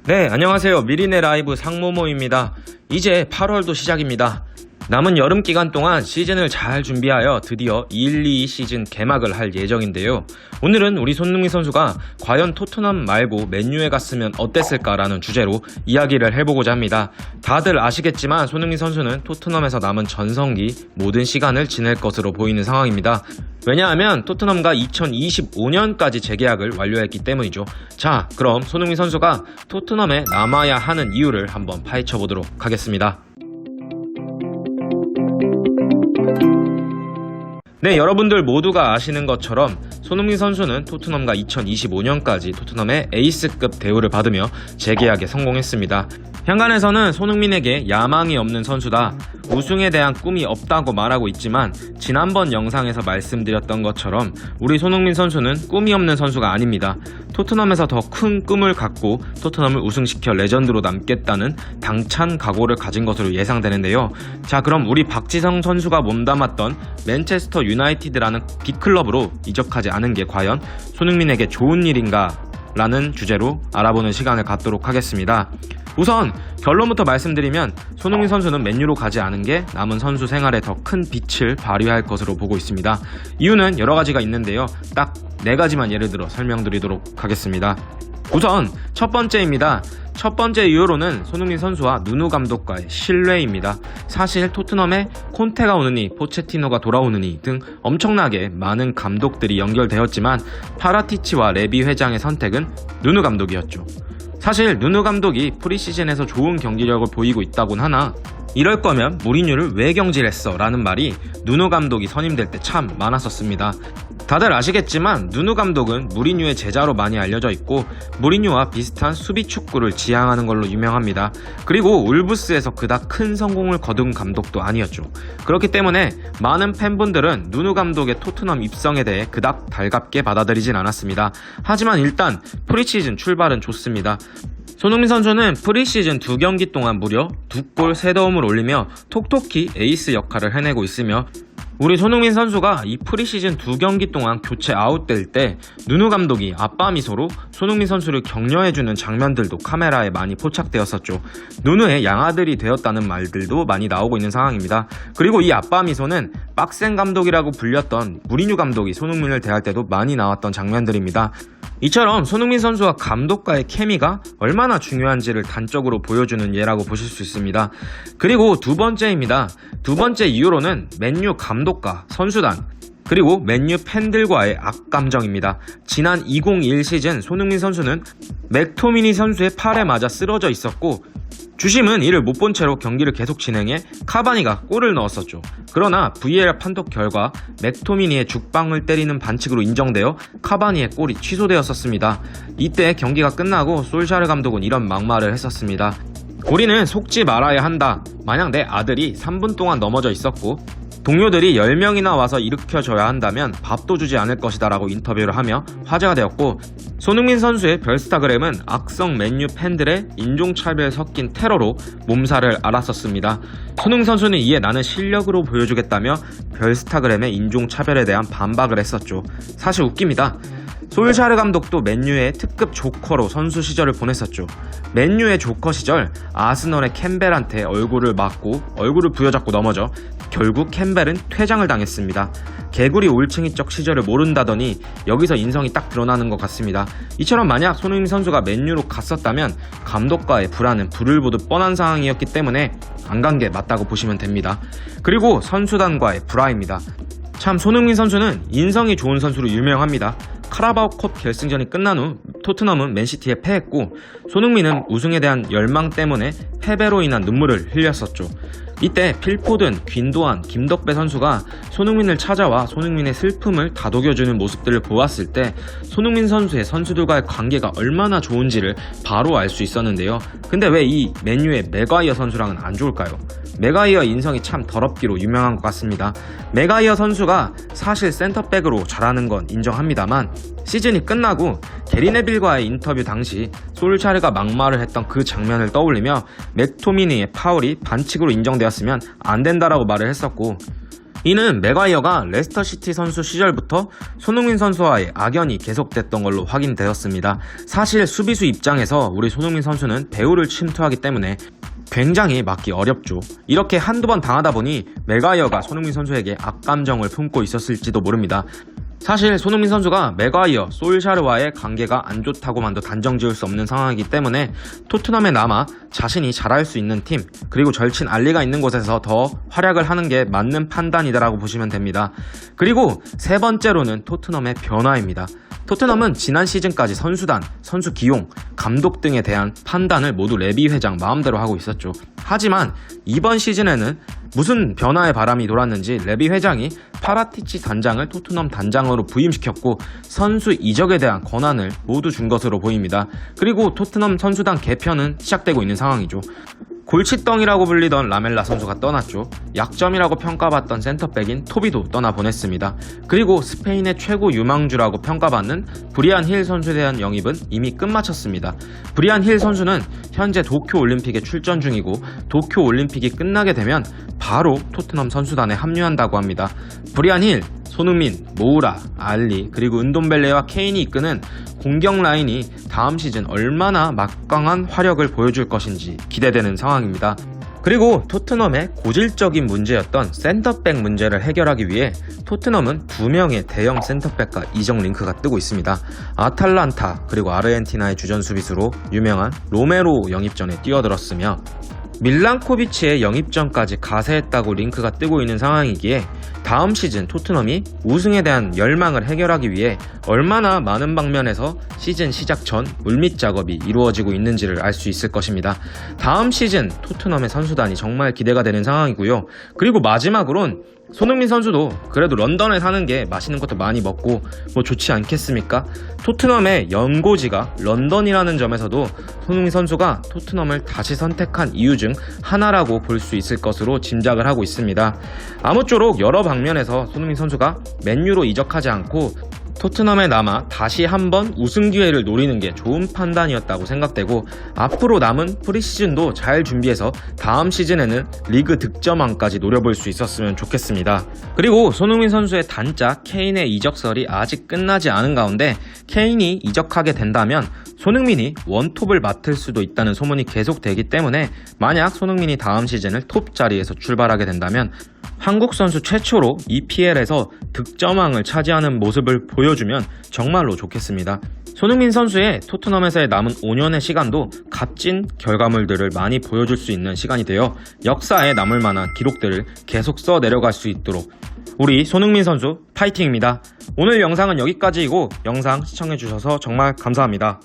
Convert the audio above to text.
네, 안녕하세요. 미리네 라이브 상모모입니다. 이제 8월도 시작입니다. 남은 여름 기간 동안 시즌을 잘 준비하여 드디어 1-2 시즌 개막을 할 예정인데요. 오늘은 우리 손흥민 선수가 과연 토트넘 말고 맨유에 갔으면 어땠을까라는 주제로 이야기를 해보고자 합니다. 다들 아시겠지만 손흥민 선수는 토트넘에서 남은 전성기 모든 시간을 지낼 것으로 보이는 상황입니다. 왜냐하면 토트넘과 2025년까지 재계약을 완료했기 때문이죠. 자, 그럼 손흥민 선수가 토트넘에 남아야 하는 이유를 한번 파헤쳐보도록 하겠습니다. 네, 여러분들 모두가 아시는 것처럼 손흥민 선수는 토트넘과 2025년까지 토트넘의 에이스급 대우를 받으며 재계약에 성공했습니다. 현관에서는 손흥민에게 야망이 없는 선수다, 우승에 대한 꿈이 없다고 말하고 있지만 지난번 영상에서 말씀드렸던 것처럼 우리 손흥민 선수는 꿈이 없는 선수가 아닙니다. 토트넘에서 더 큰 꿈을 갖고 토트넘을 우승시켜 레전드로 남겠다는 당찬 각오를 가진 것으로 예상되는데요. 자, 그럼 우리 박지성 선수가 몸담았던 맨체스터 유나이티드라는 빅클럽으로 이적하지 않은 게 과연 손흥민에게 좋은 일인가? 라는 주제로 알아보는 시간을 갖도록 하겠습니다. 우선 결론부터 말씀드리면 손흥민 선수는 맨유로 가지 않은 게 남은 선수 생활에 더 큰 빛을 발휘할 것으로 보고 있습니다. 이유는 여러 가지가 있는데요. 딱 4가지만 예를 들어 설명드리도록 하겠습니다. 우선 첫 번째입니다. 첫 번째 이유로는 손흥민 선수와 누누 감독과의 신뢰입니다. 사실 토트넘에 콘테가 오느니 포체티노가 돌아오느니 등 엄청나게 많은 감독들이 연결되었지만 파라티치와 레비 회장의 선택은 누누 감독이었죠. 사실 누누 감독이 프리시즌에서 좋은 경기력을 보이고 있다곤 하나 이럴 거면 무리뉴를 왜 경질했어? 라는 말이 누누 감독이 선임될 때 참 많았었습니다. 다들 아시겠지만 누누 감독은 무리뉴의 제자로 많이 알려져 있고 무리뉴와 비슷한 수비 축구를 지향하는 걸로 유명합니다. 그리고 울브스에서 그닥 큰 성공을 거둔 감독도 아니었죠. 그렇기 때문에 많은 팬분들은 누누 감독의 토트넘 입성에 대해 그닥 달갑게 받아들이진 않았습니다. 하지만 일단 프리시즌 출발은 좋습니다. 손흥민 선수는 프리시즌 2경기 동안 무려 2골 3도움을 올리며 톡톡히 에이스 역할을 해내고 있으며 우리 손흥민 선수가 이 프리시즌 2경기 동안 교체 아웃될 때 누누 감독이 아빠 미소로 손흥민 선수를 격려해주는 장면들도 카메라에 많이 포착되었었죠. 누누의 양아들이 되었다는 말들도 많이 나오고 있는 상황입니다. 그리고 이 아빠 미소는 빡센 감독이라고 불렸던 무리뉴 감독이 손흥민을 대할 때도 많이 나왔던 장면들입니다. 이처럼 손흥민 선수와 감독과의 케미가 얼마나 중요한지를 단적으로 보여주는 예라고 보실 수 있습니다. 그리고 두 번째입니다. 두 번째 이유로는 맨유 감독과 선수단 그리고 맨유 팬들과의 악감정입니다. 지난 2021 시즌 손흥민 선수는 맥토미니 선수의 팔에 맞아 쓰러져 있었고 주심은 이를 못 본 채로 경기를 계속 진행해 카바니가 골을 넣었었죠. 그러나 VAR 판독 결과 맥토미니의 죽방을 때리는 반칙으로 인정되어 카바니의 골이 취소되었었습니다. 이때 경기가 끝나고 솔샤르 감독은 이런 막말을 했었습니다. 우리는 속지 말아야 한다. 만약 내 아들이 3분 동안 넘어져 있었고 동료들이 10명이나 와서 일으켜줘야 한다면 밥도 주지 않을 것이다 라고 인터뷰를 하며 화제가 되었고 손흥민 선수의 별스타그램은 악성 맨유 팬들의 인종차별 섞인 테러로 몸살을 앓았었습니다. 손흥민 선수는 이에 나는 실력으로 보여주겠다며 별스타그램의 인종차별에 대한 반박을 했었죠. 사실 웃깁니다. 솔샤르 감독도 맨유의 특급 조커로 선수 시절을 보냈었죠. 맨유의 조커 시절 아스널의 캠벨한테 얼굴을 맞고 얼굴을 부여잡고 넘어져 결국 캠벨은 퇴장을 당했습니다. 개구리 올챙이적 시절을 모른다더니 여기서 인성이 딱 드러나는 것 같습니다. 이처럼 만약 손흥민 선수가 맨유로 갔었다면 감독과의 불화는 불을 보듯 뻔한 상황이었기 때문에 안 간 게 맞다고 보시면 됩니다. 그리고 선수단과의 불화입니다. 참 손흥민 선수는 인성이 좋은 선수로 유명합니다. 카라바오컵 결승전이 끝난 후 토트넘은 맨시티에 패했고 손흥민은 우승에 대한 열망 때문에 패배로 인한 눈물을 흘렸었죠. 이때 필포든, 귄도안, 김덕배 선수가 손흥민을 찾아와 손흥민의 슬픔을 다독여주는 모습들을 보았을 때 손흥민 선수의 선수들과의 관계가 얼마나 좋은지를 바로 알 수 있었는데요. 근데 왜 이 맨유의 맥과이어 선수랑은 안 좋을까요? 맥과이어 인성이 참 더럽기로 유명한 것 같습니다. 맥과이어 선수가 사실 센터백으로 잘하는 건 인정합니다만 시즌이 끝나고 게리 네빌과의 인터뷰 당시 솔샤르가 막말을 했던 그 장면을 떠올리며 맥토미니의 파울이 반칙으로 인정되었으면 안 된다라고 말을 했었고 이는 맥과이어가 레스터시티 선수 시절부터 손흥민 선수와의 악연이 계속됐던 걸로 확인되었습니다. 사실 수비수 입장에서 우리 손흥민 선수는 배우를 침투하기 때문에 굉장히 막기 어렵죠. 이렇게 한두 번 당하다 보니 맥과이어가 손흥민 선수에게 악감정을 품고 있었을지도 모릅니다. 사실 손흥민 선수가 맥과이어, 솔샤르와의 관계가 안 좋다고만도 단정 지을 수 없는 상황이기 때문에 토트넘에 남아 자신이 잘할 수 있는 팀, 그리고 절친 알리가 있는 곳에서 더 활약을 하는 게 맞는 판단이다라고 보시면 됩니다. 그리고 세 번째로는 토트넘의 변화입니다. 토트넘은 지난 시즌까지 선수단, 선수 기용, 감독 등에 대한 판단을 모두 레비 회장 마음대로 하고 있었죠. 하지만 이번 시즌에는 무슨 변화의 바람이 돌았는지 레비 회장이 파라티치 단장을 토트넘 단장으로 부임시켰고 선수 이적에 대한 권한을 모두 준 것으로 보입니다. 그리고 토트넘 선수단 개편은 시작되고 있는 상황이죠. 골칫덩이라고 불리던 라멜라 선수가 떠났죠. 약점이라고 평가받던 센터백인 토비도 떠나보냈습니다. 그리고 스페인의 최고 유망주라고 평가받는 브리안 힐 선수에 대한 영입은 이미 끝마쳤습니다. 브리안 힐 선수는 현재 도쿄올림픽에 출전 중이고 도쿄올림픽이 끝나게 되면 바로 토트넘 선수단에 합류한다고 합니다. 브리안 힐, 손흥민, 모우라, 알리, 그리고 은돔벨레와 케인이 이끄는 공격 라인이 다음 시즌 얼마나 막강한 화력을 보여줄 것인지 기대되는 상황입니다. 그리고 토트넘의 고질적인 문제였던 센터백 문제를 해결하기 위해 토트넘은 2명의 대형 센터백과 이적 링크가 뜨고 있습니다. 아탈란타 그리고 아르헨티나의 주전 수비수로 유명한 로메로 영입전에 뛰어들었으며 밀란코비치의 영입전까지 가세했다고 링크가 뜨고 있는 상황이기에 다음 시즌 토트넘이 우승에 대한 열망을 해결하기 위해 얼마나 많은 방면에서 시즌 시작 전 물밑 작업이 이루어지고 있는지를 알 수 있을 것입니다. 다음 시즌 토트넘의 선수단이 정말 기대가 되는 상황이고요. 그리고 마지막으론 손흥민 선수도 그래도 런던에 사는 게 맛있는 것도 많이 먹고 뭐 좋지 않겠습니까? 토트넘의 연고지가 런던이라는 점에서도 손흥민 선수가 토트넘을 다시 선택한 이유 중 하나라고 볼 수 있을 것으로 짐작을 하고 있습니다. 아무쪼록 여러 방면에서 손흥민 선수가 맨유로 이적하지 않고 토트넘에 남아 다시 한번 우승 기회를 노리는 게 좋은 판단이었다고 생각되고 앞으로 남은 프리시즌도 잘 준비해서 다음 시즌에는 리그 득점왕까지 노려볼 수 있었으면 좋겠습니다. 그리고 손흥민 선수의 단짝 케인의 이적설이 아직 끝나지 않은 가운데 케인이 이적하게 된다면 손흥민이 원톱을 맡을 수도 있다는 소문이 계속되기 때문에 만약 손흥민이 다음 시즌을 톱 자리에서 출발하게 된다면 한국 선수 최초로 EPL에서 득점왕을 차지하는 모습을 보여주면 정말로 좋겠습니다. 손흥민 선수의 토트넘에서의 남은 5년의 시간도 값진 결과물들을 많이 보여줄 수 있는 시간이 되어 역사에 남을 만한 기록들을 계속 써내려갈 수 있도록 우리 손흥민 선수 파이팅입니다. 오늘 영상은 여기까지이고 영상 시청해주셔서 정말 감사합니다.